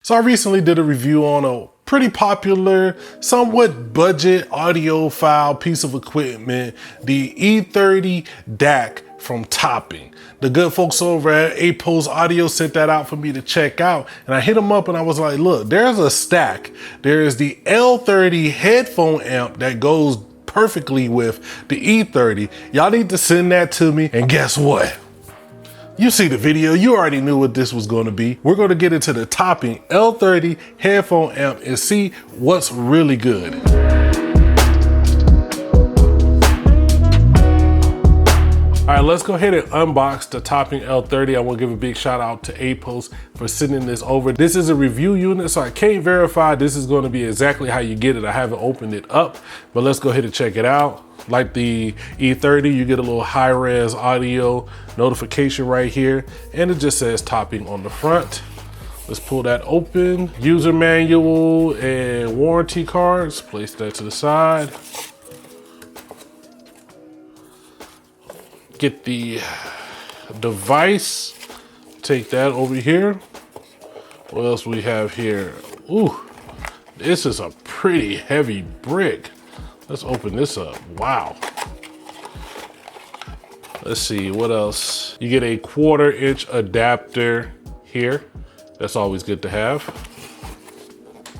So I recently did a review on a pretty popular, somewhat budget audiophile piece of equipment, the E30 DAC from Topping. The good folks over at APOS Audio sent that out for me to check out, and I hit them up and I was like, look, there's a stack. There's the L30 headphone amp that goes perfectly with the E30. Y'all need to send that to me, and guess what? You see the video, you already knew what this was going to be. We're going to get into the Topping L30 headphone amp and see what's really good. All right, let's go ahead and unbox the Topping L30. I want to give a big shout out to APOS for sending this over. This is a review unit, so I can't verify this is going to be exactly how you get it. I haven't opened it up, but let's go ahead and check it out. Like the E30, you get a little high-res audio notification right here, and it just says Topping on the front. Let's pull that open. User manual and warranty cards. Place that to the side. Get the device. Take that over here. What else we have here? Ooh, this is a pretty heavy brick. Let's open this up. Wow. Let's see, what else? You get a 1/4 inch adapter here. That's always good to have.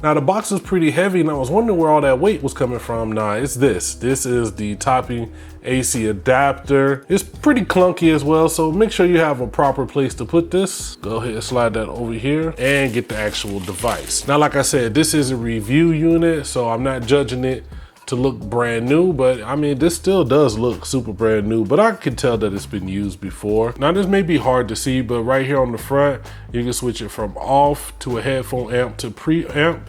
Now the box is pretty heavy and I was wondering where all that weight was coming from. Nah, it's this. This is the Topping AC adapter. It's pretty clunky as well, so make sure you have a proper place to put this. Go ahead and slide that over here and get the actual device. Now, like I said, this is a review unit, so I'm not judging it to look brand new, but I mean, this still does look super brand new, but I can tell that it's been used before. Now this may be hard to see, but right here on the front, you can switch it from off to a headphone amp to preamp.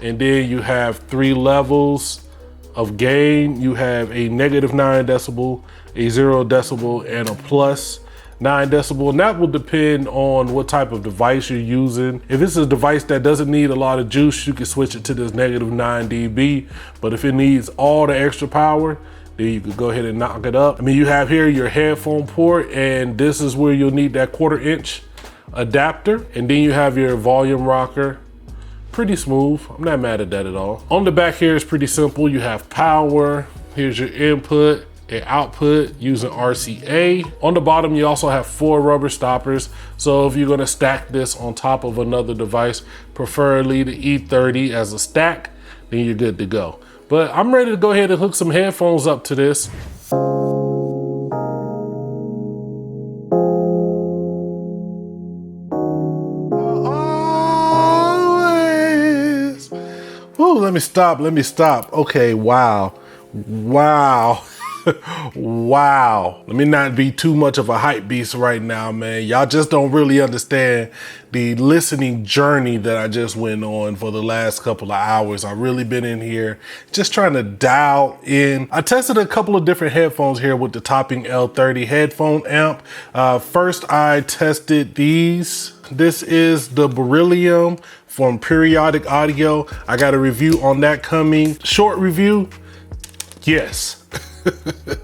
And then you have 3 levels of gain. You have a -9 decibel, a 0 decibel, and a +9 decibel, and that will depend on what type of device you're using. If it's a device that doesn't need a lot of juice, you can switch it to this -9 dB, but if it needs all the extra power, then you could go ahead and knock it up. I mean, you have here your headphone port, and this is where you'll need that 1/4 inch adapter, and then you have your volume rocker. Pretty smooth, I'm not mad at that at all. On the back here is pretty simple. You have power, here's your input and output using RCA. On the bottom, you also have 4 rubber stoppers. So if you're gonna stack this on top of another device, preferably the E30 as a stack, then you're good to go. But I'm ready to go ahead and hook some headphones up to this. Ooh, let me stop. Okay, wow. Wow. Let me not be too much of a hype beast right now, man. Y'all just don't really understand the listening journey that I just went on for the last couple of hours. I've really been in here just trying to dial in. I tested a couple of different headphones here with the Topping L30 headphone amp. First, I tested these. This is the Beryllium from Periodic Audio. I got a review on that coming. Short review, yes.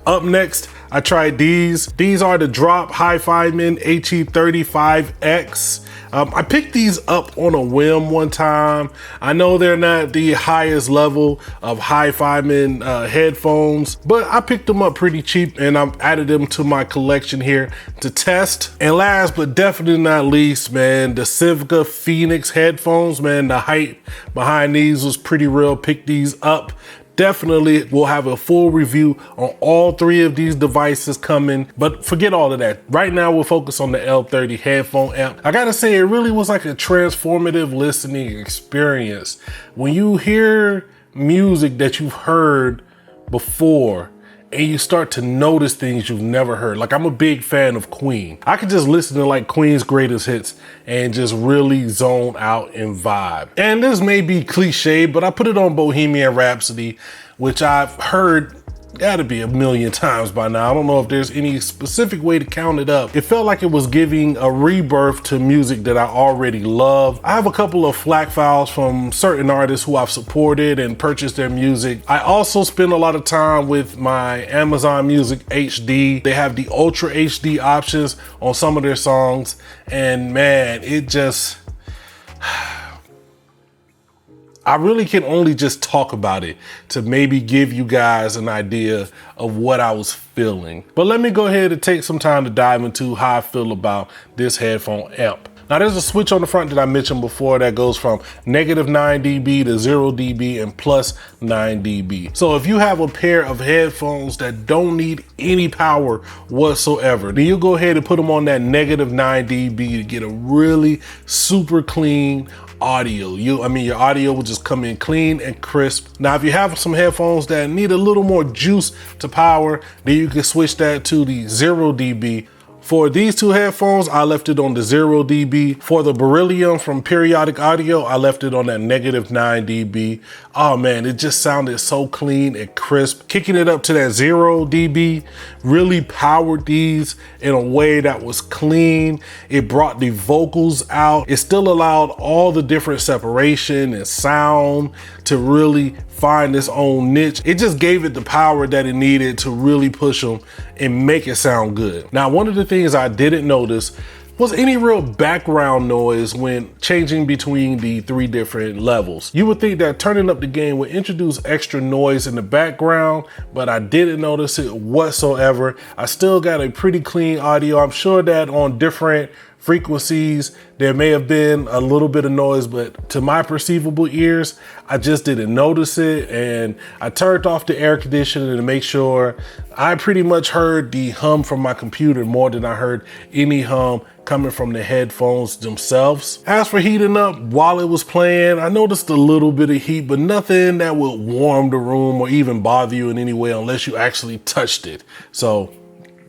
Up next, I tried these. These are the Drop HiFiMan HE35X. I picked these up on a whim one time. I know they're not the highest level of HiFiMan headphones, but I picked them up pretty cheap and I've added them to my collection here to test. And last but definitely not least, man, the Civica Phoenix headphones, man, the hype behind these was pretty real. Picked these up. Definitely we'll have a full review on all 3 of these devices coming, but forget all of that. Right now we'll focus on the L30 headphone amp. I gotta say, it really was like a transformative listening experience. When you hear music that you've heard before and you start to notice things you've never heard. Like, I'm a big fan of Queen. I could just listen to like Queen's greatest hits and just really zone out and vibe. And this may be cliche, but I put it on Bohemian Rhapsody, which I've heard gotta be 1,000,000 times by now. I don't know if there's any specific way to count it up. It felt like it was giving a rebirth to music that I already love. I have a couple of FLAC files from certain artists who I've supported and purchased their music. I also spend a lot of time with my Amazon Music HD. They have the Ultra HD options on some of their songs, and man, it just, I really can only just talk about it to maybe give you guys an idea of what I was feeling. But let me go ahead and take some time to dive into how I feel about this headphone amp. Now there's a switch on the front that I mentioned before that goes from -9 dB to 0 dB and +9 dB. So if you have a pair of headphones that don't need any power whatsoever, then you go ahead and put them on that -9 dB to get a really super clean audio. Your audio will just come in clean and crisp. Now, if you have some headphones that need a little more juice to power, then you can switch that to the 0 dB. For these two headphones, I left it on the 0 dB. For the Beryllium from Periodic Audio, I left it on that -9 dB. Oh man, it just sounded so clean and crisp. Kicking it up to that 0 dB really powered these in a way that was clean. It brought the vocals out. It still allowed all the different separation and sound to really find its own niche. It just gave it the power that it needed to really push them and make it sound good. Now, one of the things I didn't notice was any real background noise when changing between the 3 different levels. You would think that turning up the gain would introduce extra noise in the background, but I didn't notice it whatsoever. I still got a pretty clean audio. I'm sure that on different frequencies there may have been a little bit of noise, but to my perceivable ears, I just didn't notice it. And I turned off the air conditioning to make sure. I pretty much heard the hum from my computer more than I heard any hum coming from the headphones themselves. As for heating up while it was playing, I noticed a little bit of heat, but nothing that would warm the room or even bother you in any way unless you actually touched it. So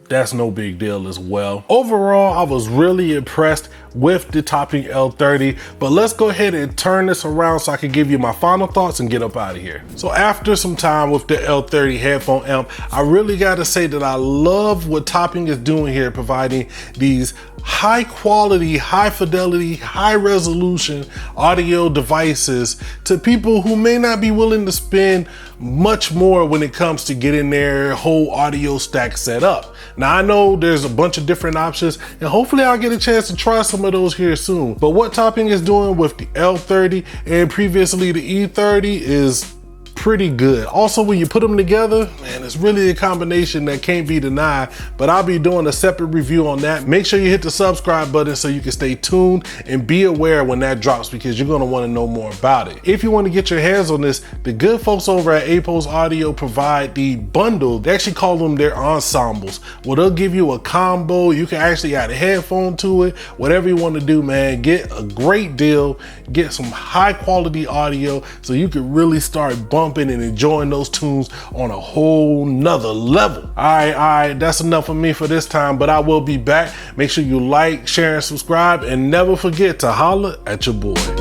that's no big deal as well. Overall, I was really impressed with the Topping L30, but let's go ahead and turn this around so I can give you my final thoughts and get up out of here. So after some time with the L30 headphone amp, I really gotta say that I love what Topping is doing here, providing these high quality, high fidelity, high resolution audio devices to people who may not be willing to spend much more when it comes to getting their whole audio stack set up. Now I know there's a bunch of different options and hopefully I'll get a chance to try some of those here soon. But what Topping is doing with the L30 and previously the E30 is pretty good. Also, when you put them together, man, it's really a combination that can't be denied, but I'll be doing a separate review on that. Make sure you hit the subscribe button so you can stay tuned and be aware when that drops, because you're gonna wanna know more about it. If you wanna get your hands on this, the good folks over at Apos Audio provide the bundle. They actually call them their ensembles. Well, they'll give you a combo. You can actually add a headphone to it, whatever you wanna do, man. Get a great deal, get some high quality audio so you can really start bumping and enjoying those tunes on a whole nother level. All right, that's enough of me for this time, but I will be back. Make sure you like, share, and subscribe, and never forget to holler at your boy.